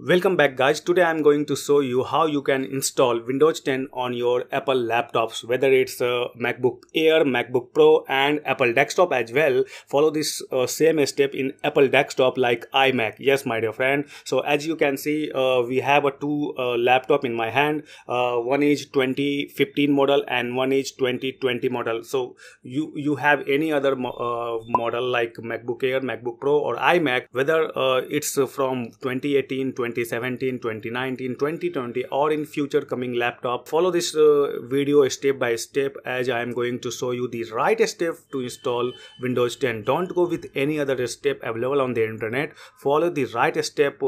Welcome back guys. Today I'm going to show you how you can install Windows 10 on your Apple laptops, whether it's MacBook Air, MacBook Pro and Apple desktop as well. Follow this same step in Apple desktop like iMac. Yes my dear friend. So as you can see, we have two laptop in my hand. One is 2015 model and one is 2020 model. So you have any other model like MacBook Air, MacBook Pro or iMac, whether it's from 2018, 2017, 2019, 2020 or in future coming laptop. Follow this video step by step as I am going to show you the right step to install Windows 10. Don't go with any other step available on the internet. Follow the right step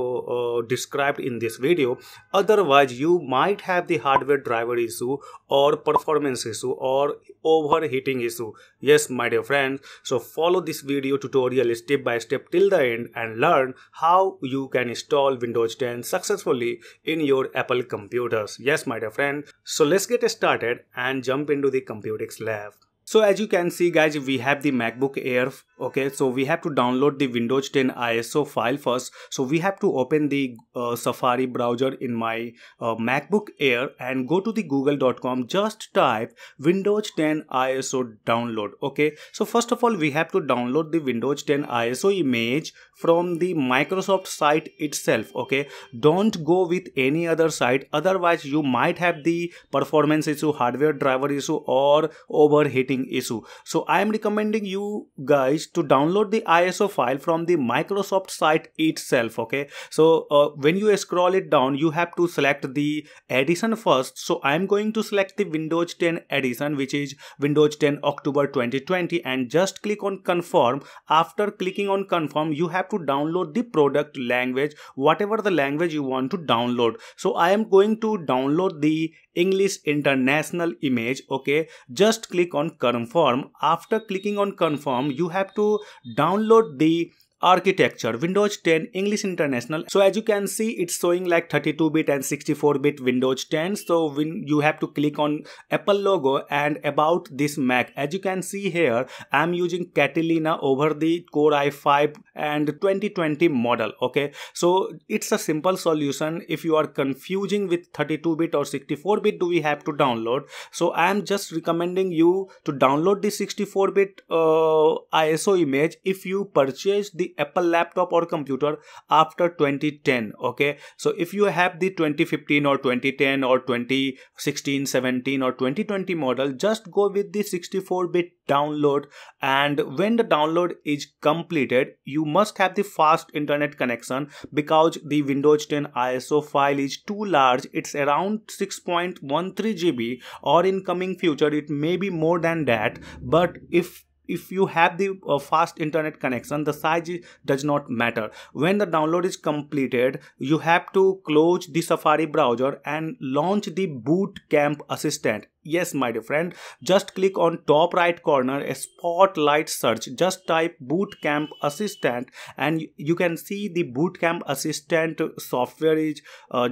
described in this video. Otherwise you might have the hardware driver issue or performance issue or overheating issue. Yes my dear friends. So follow this video tutorial step by step till the end and learn how you can install Windows 10 successfully in your Apple computers. Yes my dear friend. So let's get started and jump into the Computex lab. So as you can see guys, we have the MacBook Air. Okay, so we have to download the Windows 10 ISO file first. So we have to open the Safari browser in my MacBook Air and go to the google.com. Just type Windows 10 ISO download. Okay, so first of all we have to download the Windows 10 ISO image from the Microsoft site itself. Okay, don't go with any other site, otherwise you might have the performance issue, hardware driver issue or overheating issue. So I am recommending you guys to download the ISO file from the Microsoft site itself. Okay, so when you scroll it down, you have to select the edition first. So I am going to select the Windows 10 edition, which is Windows 10 October 2020, and just click on confirm. After clicking on confirm, you have to download the product language, whatever the language you want to download. So I am going to download the English International image. Okay, just click on confirm. After clicking on confirm, you have to download the architecture Windows 10 English International. So as you can see, it's showing like 32-bit and 64-bit Windows 10. So when you have to click on Apple logo and about this Mac, as you can see here, I'm using Catalina over the Core i5 and 2020 model. Okay, so it's a simple solution. If you are confusing with 32-bit or 64-bit, do we have to download? So I'm just recommending you to download the 64-bit ISO image if you purchase the Apple laptop or computer after 2010. Okay, so if you have the 2015 or 2010 or 2016, 17 or 2020 model, just go with the 64-bit download. And when the download is completed, you must have the fast internet connection because the Windows 10 ISO file is too large. It's around 6.13 GB, or in coming future it may be more than that. But if you have the fast internet connection, the size does not matter. When the download is completed, you have to close the Safari browser and launch the Boot Camp Assistant. Yes my dear friend, just click on top right corner, a spotlight search, just type Boot Camp Assistant and you can see the Boot Camp Assistant software is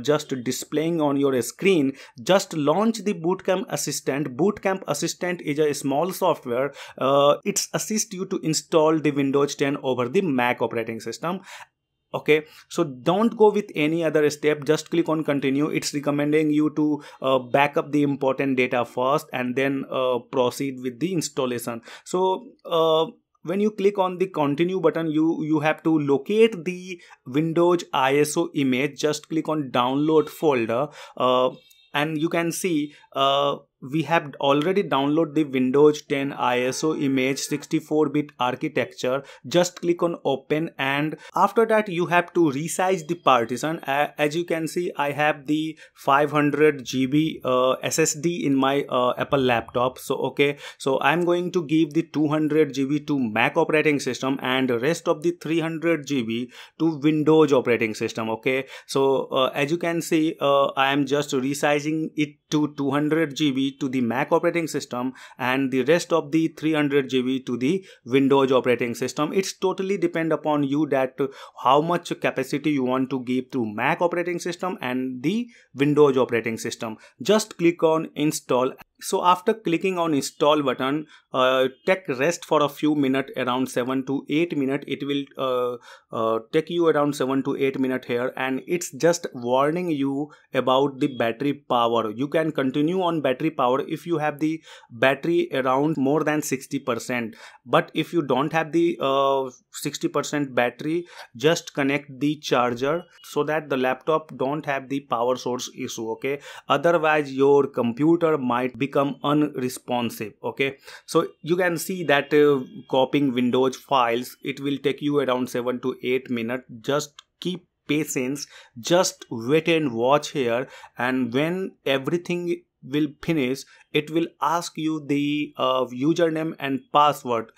just displaying on your screen. Just launch the Boot Camp Assistant. Boot Camp Assistant is a small software. It assists you to install the Windows 10 over the Mac operating system. Okay, so don't go with any other step, just click on continue. It's recommending you to back up the important data first and then proceed with the installation. So when you click on the continue button, you have to locate the Windows ISO image. Just click on download folder and you can see we have already downloaded the Windows 10 ISO image 64-bit architecture. Just click on open and after that you have to resize the partition. As you can see, I have the 500 GB SSD in my Apple laptop. So okay, so I'm going to give the 200 GB to Mac operating system and the rest of the 300 GB to Windows operating system. Okay, so as you can see, I am just resizing it to 200 GB to the Mac operating system and the rest of the 300 GB to the Windows operating system. It's totally depend upon you that how much capacity you want to give to Mac operating system and the Windows operating system. Just click on install. So after clicking on install button, take rest for a few minutes, around 7 to 8 minutes. It will take you around 7 to 8 minutes here, and it's just warning you about the battery power. You can continue on battery power if you have the battery around more than 60%. But if you don't have the 60% battery, just connect the charger so that the laptop don't have the power source issue, okay? Otherwise your computer might become unresponsive, okay? So you can see that copying Windows files, it will take you around 7 to 8 minutes. Just keep patience, just wait and watch here, and when everything will finish, it will ask you the username and password,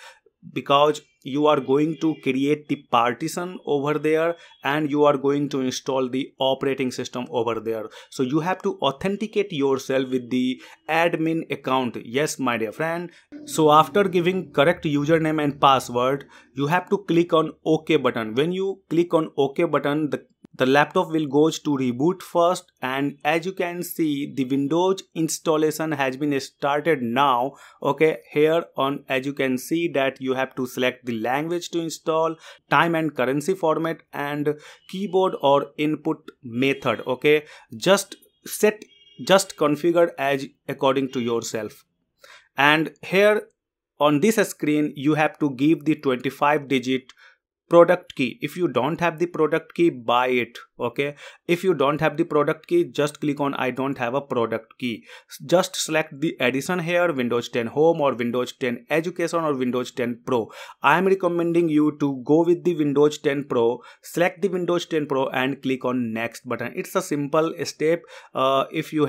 because you are going to create the partition over there and you are going to install the operating system over there. So you have to authenticate yourself with the admin account. Yes, my dear friend. So after giving correct username and password, you have to click on OK button. When you click on OK button, the laptop will go to reboot first, and as you can see, the Windows installation has been started now. Okay, here on, as you can see that you have to select the language to install, time and currency format, and keyboard or input method. Okay, just configure as according to yourself. And here on this screen, you have to give the 25-digit product key. If you don't have the product key, buy it, okay? If you don't have the product key, just click on I don't have a product key. Just select the edition here, Windows 10 Home or Windows 10 Education or Windows 10 Pro. I am recommending you to go with the Windows 10 Pro. Select the Windows 10 Pro and click on next button. It's a simple step. If you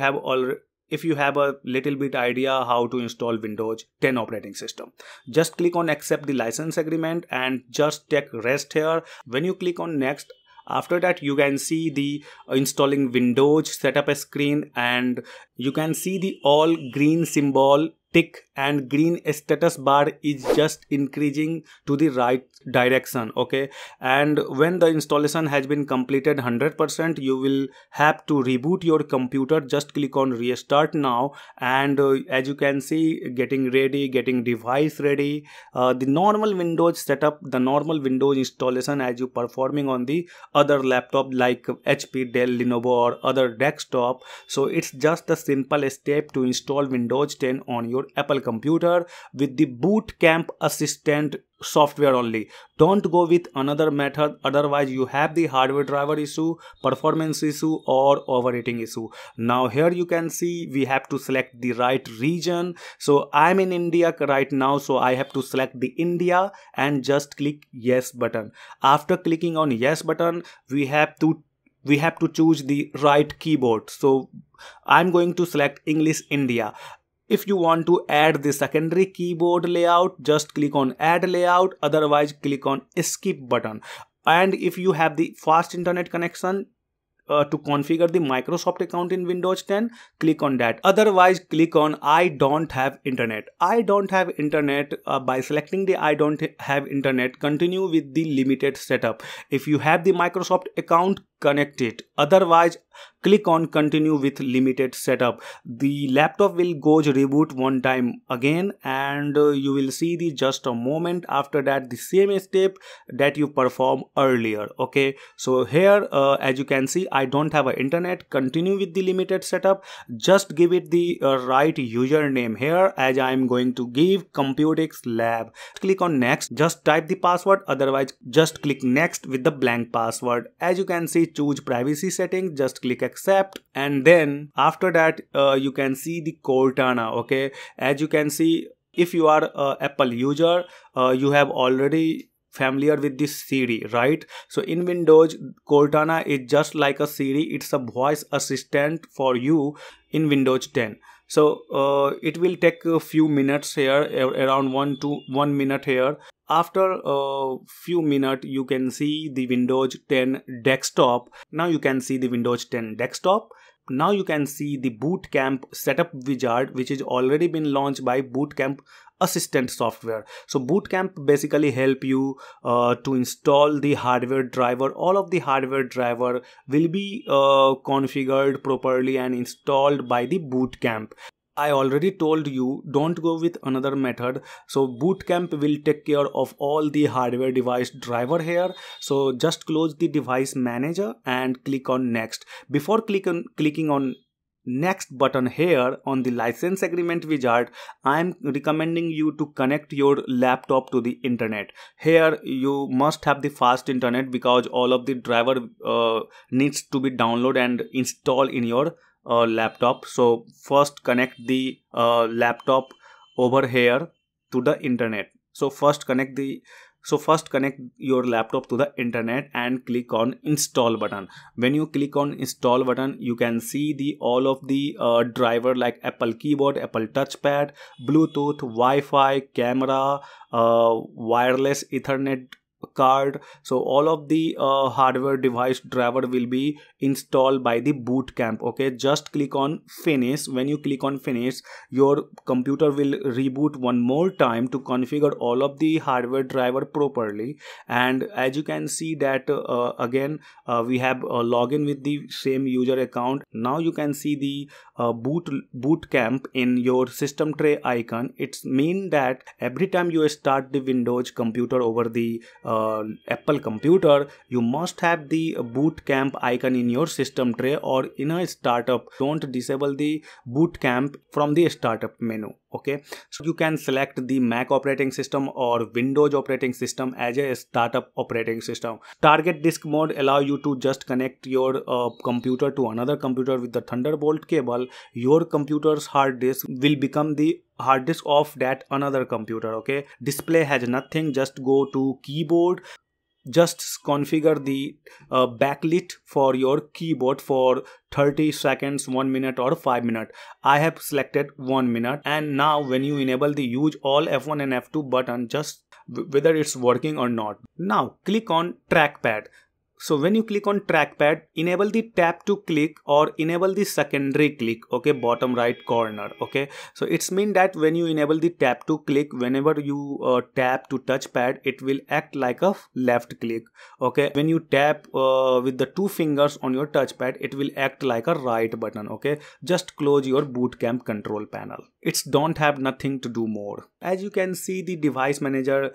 have a little bit idea how to install Windows 10 operating system, just click on accept the license agreement and just take rest here. When you click on next, after that you can see the installing Windows setup screen, and you can see the all green symbol tick and green status bar is just increasing to the right direction, okay? And when the installation has been completed 100%, you will have to reboot your computer. Just click on restart now, and as you can see, getting ready, getting device ready. The normal Windows setup, the normal Windows installation as you performing on the other laptop like HP, Dell, Lenovo or other desktop. So it's just a simple step to install Windows 10 on your Apple computer with the Boot Camp Assistant software only. Don't go with another method, otherwise you have the hardware driver issue, performance issue or overheating issue. Now here you can see we have to select the right region. So I'm in India right now, so I have to select the India and just click yes button. After clicking on yes button, we have to choose the right keyboard. So I'm going to select English India. If you want to add the secondary keyboard layout, just click on add layout, otherwise click on skip button. And if you have the fast internet connection to configure the Microsoft account in Windows 10, click on that. Otherwise click on I don't have internet. I don't have internet. By selecting the I don't have internet, continue with the limited setup. If you have the Microsoft account, connect it. Otherwise click on continue with limited setup. The laptop will go reboot one time again, and you will see the just a moment after that the same step that you performed earlier, okay? So here as you can see, I don't have an internet. Continue with the limited setup. Just give it the right username here, as I am going to give Computex Lab. Click on next. Just type the password, otherwise just click next with the blank password. As you can see, choose privacy settings, just click accept, and then after that you can see the Cortana, okay? As you can see, if you are a Apple user, you have already familiar with this Siri, right? So in Windows, Cortana is just like a Siri. It's a voice assistant for you in Windows 10. So it will take a few minutes here, around 1 minute here. After a few minutes, you can see the Windows 10 desktop. Now you can see the Windows 10 desktop. Now you can see the Boot Camp setup wizard, which is already been launched by Boot Camp Assistant software. So Boot Camp basically help you to install the hardware driver. All of the hardware driver will be configured properly and installed by the Boot Camp. I already told you, don't go with another method. So Boot Camp will take care of all the hardware device driver here. So just close the device manager and click on next. Before clicking on next button here on the license agreement wizard, I am recommending you to connect your laptop to the internet. Here you must have the fast internet because all of the driver needs to be downloaded and installed in your laptop. So first connect the laptop over here to the internet. So first connect your laptop to the internet and click on install button. When you click on install button, you can see the all of the driver like Apple keyboard, Apple touchpad, Bluetooth, Wi-Fi, camera, wireless Ethernet card. So all of the hardware device driver will be installed by the Boot Camp. Okay, just click on finish. When you click on finish, your computer will reboot one more time to configure all of the hardware driver properly. And as you can see that again we have login with the same user account. Now you can see the Boot Camp in your system tray icon. It's mean that every time you start the Windows computer over the Apple computer, you must have the Boot Camp icon in your system tray or in a startup. Don't disable the Boot Camp from the startup menu. Okay, so you can select the Mac operating system or Windows operating system as a startup operating system. Target disk mode allow you to just connect your computer to another computer with the Thunderbolt cable. Your computer's hard disk will become the hard disk of that another computer. Okay, display has nothing. Just go to keyboard. Just configure the backlit for your keyboard for 30 seconds, 1 minute or 5 minutes. I have selected 1 minute, and now when you enable the use all F1 and F2 button, just whether it's working or not. Now click on trackpad. So when you click on trackpad, enable the tap to click or enable the secondary click. Okay, bottom right corner. Okay, so it's mean that when you enable the tap to click, whenever you tap to touchpad, it will act like a left click. Okay, when you tap with the two fingers on your touchpad, it will act like a right button. Okay, just close your Boot Camp control panel. It's don't have nothing to do more. As you can see, the device manager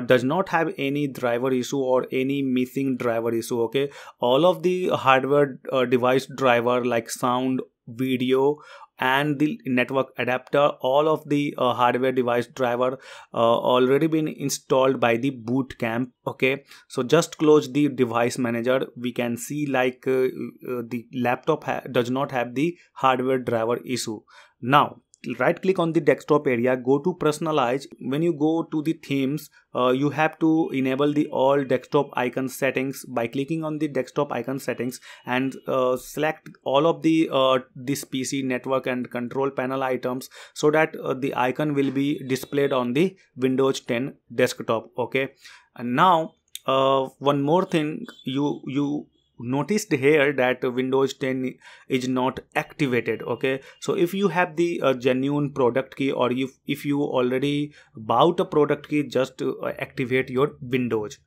does not have any driver issue or any missing driver issue. Okay, all of the hardware device driver like sound, video and the network adapter, all of the hardware device driver already been installed by the Boot Camp. Okay, so just close the device manager. We can see like the laptop does not have the hardware driver issue. Now right click on the desktop area, go to personalize. When you go to the themes, you have to enable the all desktop icon settings by clicking on the desktop icon settings and select all of the this PC network and control panel items so that the icon will be displayed on the Windows 10 desktop. Okay, and now one more thing, you noticed here that Windows 10 is not activated. Okay, so if you have the genuine product key or if you already bought a product key, just activate your Windows.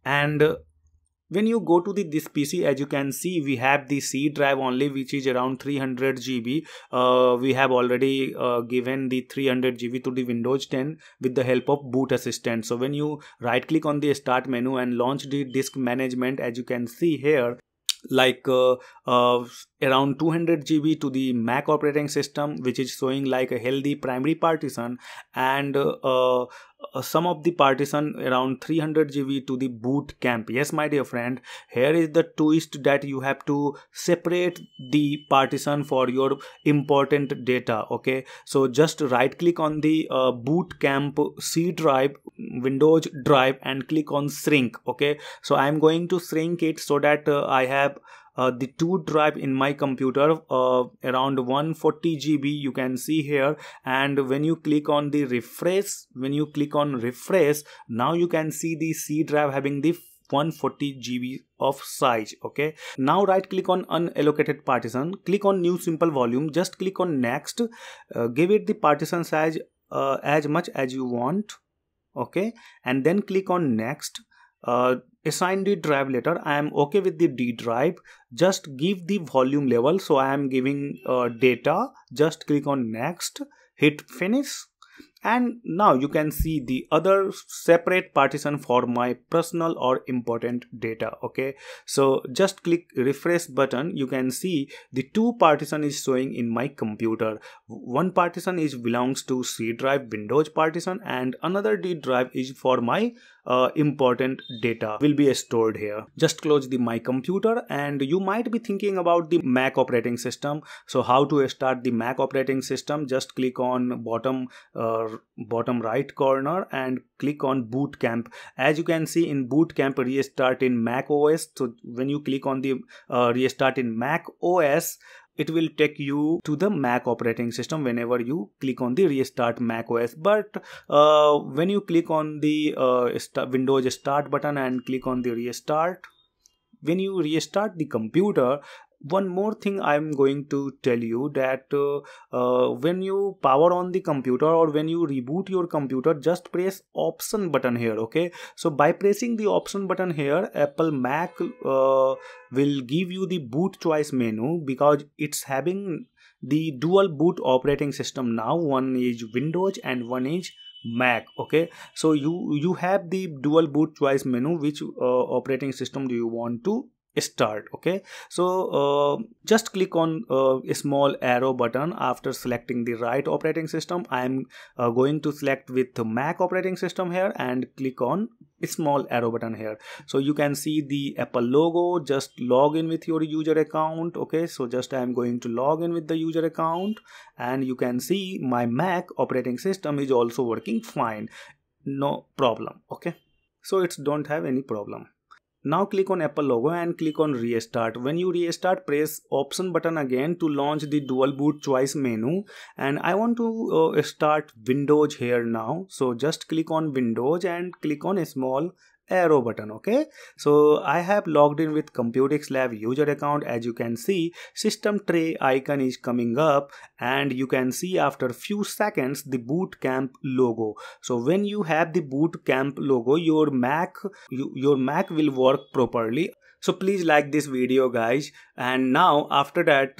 And when you go to this PC, as you can see, we have the C drive only, which is around 300 GB. We have already given the 300 GB to the Windows 10 with the help of Boot Assistant. So when you right click on the start menu and launch the disk management, as you can see here, like around 200 GB to the Mac operating system, which is showing like a healthy primary partition, and some of the partition around 300 GB to the Boot Camp. Yes, my dear friend, here is the twist that you have to separate the partition for your important data. Okay, so just right click on the Boot Camp C drive, Windows drive, and click on shrink. Okay, so I am going to shrink it so that I have the two drive in my computer around 140 GB, you can see here. And when you click on the refresh, now you can see the C drive having the 140 GB of size. Okay, now right click on unallocated partition, click on new simple volume, just click on next, give it the partition size as much as you want. Okay, and then click on next. assign the drive later. I am okay with the D drive. Just give the volume level. So I am giving data. Just click on next, hit finish. And now you can see the other separate partition for my personal or important data. Okay, so just click refresh button. You can see the two partition is showing in my computer. One partition is belongs to C drive Windows partition, and another D drive is for my important data will be stored here. Just close the my computer, and you might be thinking about the Mac operating system. So how to start the Mac operating system? Just click on bottom right corner and click on boot camp. As you can see in boot camp, restart in Mac OS. So when you click on the restart in Mac OS, it will take you to the Mac operating system whenever you click on the restart Mac OS. But when you click on the Windows start button and click on the restart, when you restart the computer, one more thing I'm going to tell you that when you power on the computer or when you reboot your computer, just press option button here. Okay, so by pressing the option button here, Apple Mac will give you the boot choice menu, because it's having the dual boot operating system now. One is Windows and one is Mac. Okay, so you have the dual boot choice menu. Which operating system do you want to start? Okay, so just click on a small arrow button after selecting the right operating system. I am going to select with the Mac operating system here and click on a small arrow button here. So you can see the Apple logo. Just log in with your user account. Okay, so just I am going to log in with the user account, and you can see my Mac operating system is also working fine, no problem. Okay, so it's don't have any problem. Now click on Apple logo and click on restart. When you restart, press option button again to launch the dual boot choice menu. And I want to start Windows here now. So just click on Windows and click on a small arrow button. Okay, so I have logged in with Computex Lab user account. As you can see, system tray icon is coming up, and you can see after few seconds the boot camp logo. So when you have the boot camp logo, your Mac will work properly. So please like this video, guys. And now after that,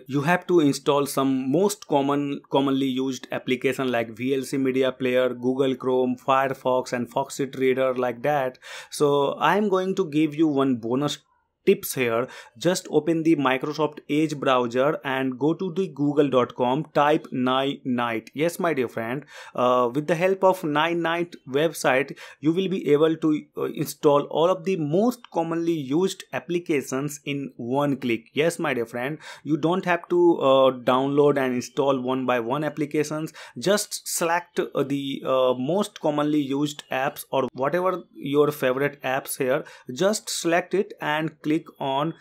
you have to install some most commonly used application like VLC Media Player, Google Chrome, Firefox, and Foxit Reader, like that. So I'm going to give you one bonus tips here. Just open the Microsoft Edge browser and go to the google.com, type Ninite. Yes, my dear friend, with the help of Ninite website, you will be able to install all of the most commonly used applications in one click. Yes, my dear friend, you don't have to download and install one by one applications. Just select the most commonly used apps or whatever your favorite apps here. Just select it and click on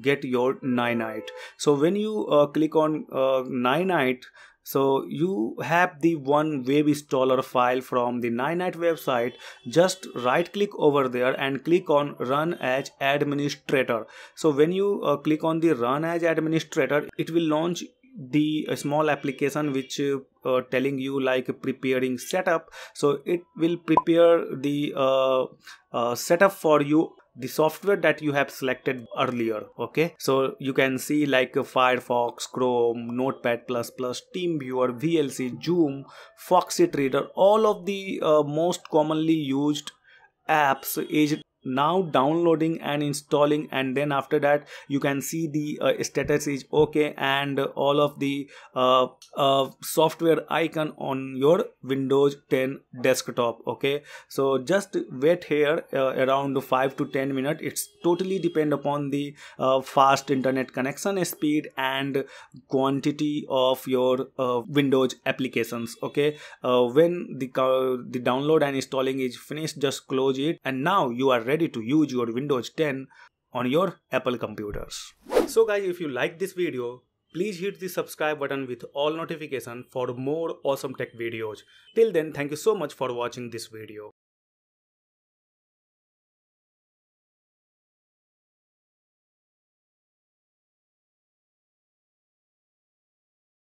get your Ninite. So when you click on Ninite, so you have the one web installer file from the Ninite website. Just right click over there and click on run as administrator. So when you click on the run as administrator, it will launch the small application which telling you like preparing setup. So it will prepare the setup for you, the software that you have selected earlier. Okay, so you can see like Firefox, Chrome, Notepad++, TeamViewer, VLC, Zoom, Foxit Reader. All of the most commonly used apps is now downloading and installing, and then after that you can see the status is okay, and all of the software icon on your Windows 10 desktop. Okay, so just wait here around 5 to 10 minutes. It's totally depend upon the fast internet connection speed and quantity of your Windows applications. Okay, when the download and installing is finished, just close it, and now you are ready to use your Windows 10 on your Apple computers. So guys, if you like this video, please hit the subscribe button with all notifications for more awesome tech videos. Till then, thank you so much for watching this video.